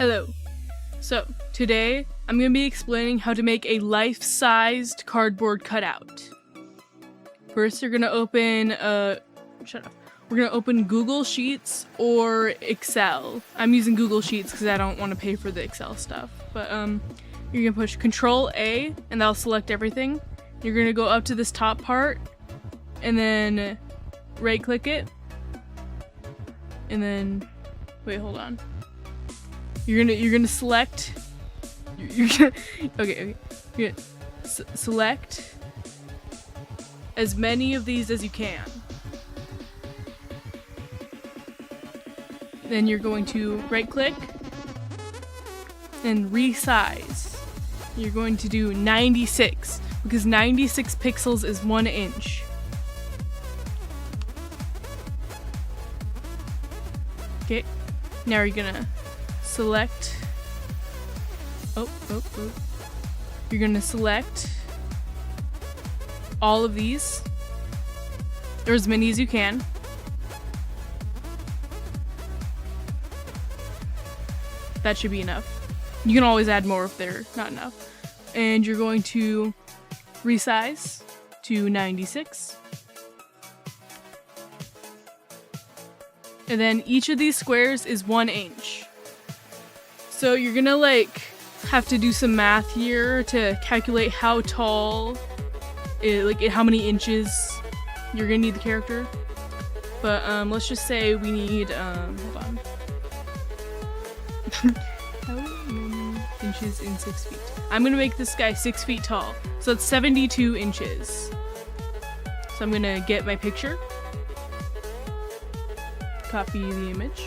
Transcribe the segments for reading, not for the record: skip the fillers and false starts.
Hello. So, today I'm going to be explaining how to make a life-sized cardboard cutout. First, you're going to open, We're going to open Google Sheets or Excel. I'm using Google Sheets because I don't want to pay for the Excel stuff. But, you're going to push Control A, and that'll select everything. You're going to go up to this top part, and then right-click it. And then, wait, hold on. You're gonna select. Okay. You're gonna select as many of these as you can. Then you're going to right-click and resize. You're going to do 96 because 96 pixels is 1 inch. Okay. Now you're gonna select. You're gonna select all of these, or as many as you can. That should be enough. You can always add more if they're not enough. And you're going to resize to 96. And then each of these squares is 1 inch. So you're gonna have to do some math here to calculate how tall, how many inches you're gonna need the character. But let's just say we need, hold on. How many inches in 6 feet? I'm gonna make this guy 6 feet tall. So it's 72 inches. So I'm gonna get my picture. Copy the image,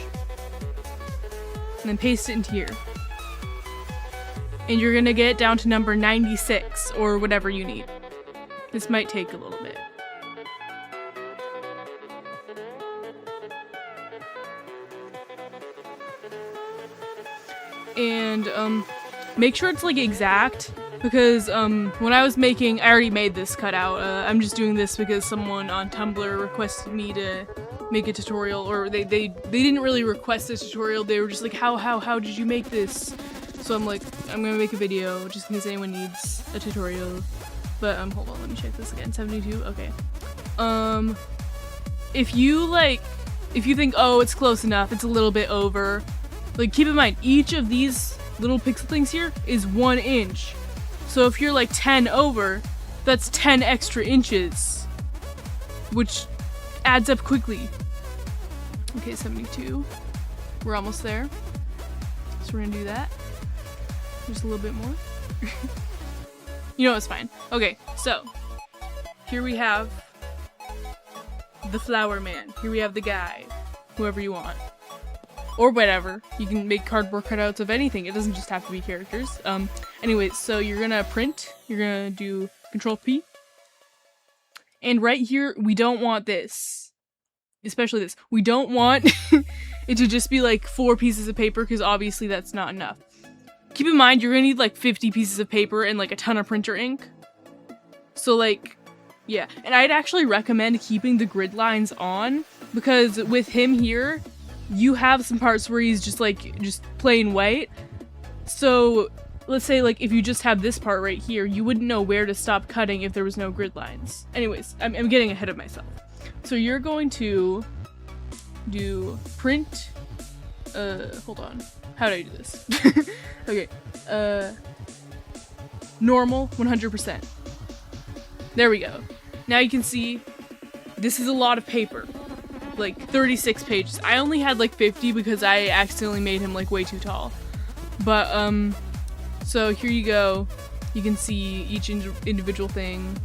and then paste it into here. And you're gonna get it down to number 96, or whatever you need. This might take a little bit. And make sure it's exact, because when I was making, I already made this cutout. I'm just doing this because someone on Tumblr requested me to make a tutorial, or they didn't really request a tutorial. They were just like, how did you make this? So I'm like, I'm gonna make a video just in case anyone needs a tutorial. But hold on, let me check this again. 72, okay. If you think, oh, it's close enough, it's a little bit over, keep in mind, each of these little pixel things here is 1 inch. So if you're 10 over, that's 10 extra inches, which adds up quickly. Okay, 72. We're almost there. So we're gonna do that. Just a little bit more. You know, it's fine. Okay, so here we have the flower man. Here we have the guy. Whoever you want. Or whatever. You can make cardboard cutouts of anything. It doesn't just have to be characters. Anyway, so you're gonna print. You're gonna do Control P. And right here, we don't want this. Especially this. We don't want it to just be 4 pieces of paper, because obviously that's not enough. Keep in mind, you're gonna need 50 pieces of paper and a ton of printer ink. So yeah. And I'd actually recommend keeping the grid lines on, because with him here, you have some parts where he's just plain white. So let's say if you just have this part right here, you wouldn't know where to stop cutting if there was no grid lines. Anyways, I'm getting ahead of myself. So you're going to do print, hold on, how do I do this? Okay, normal, 100%. There we go. Now you can see, this is a lot of paper, 36 pages. I only had 50 because I accidentally made him way too tall. But, so here you go. You can see each individual thing,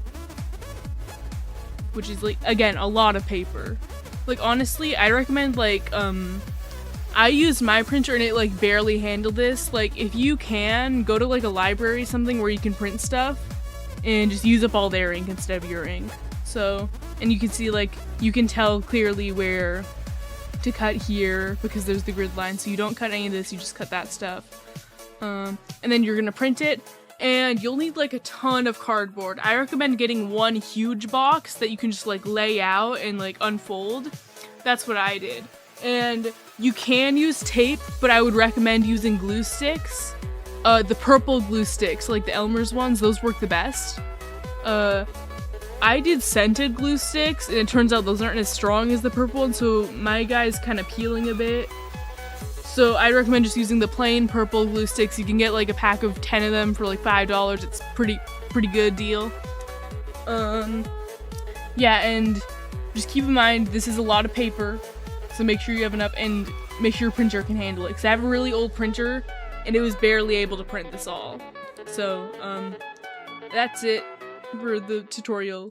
which is again, a lot of paper. Honestly, I recommend I used my printer and it barely handled this. If you can, go to a library, something where you can print stuff and just use up all their ink instead of your ink. So, and you can see you can tell clearly where to cut here because there's the grid line. So you don't cut any of this, you just cut that stuff. And then you're gonna print it, and you'll need a ton of cardboard. I recommend getting one huge box that you can just lay out and unfold. That's what I did. And you can use tape, but I would recommend using glue sticks. The purple glue sticks, like the Elmer's ones, those work the best. I did scented glue sticks, and it turns out those aren't as strong as the purple ones, so my guy's kind of peeling a bit. So I recommend just using the plain purple glue sticks. You can get like a pack of 10 of them for like $5. It's pretty good deal. Yeah, and just keep in mind this is a lot of paper, so make sure you have enough, and make sure your printer can handle it. Because I have a really old printer, and it was barely able to print this all. So that's it for the tutorial.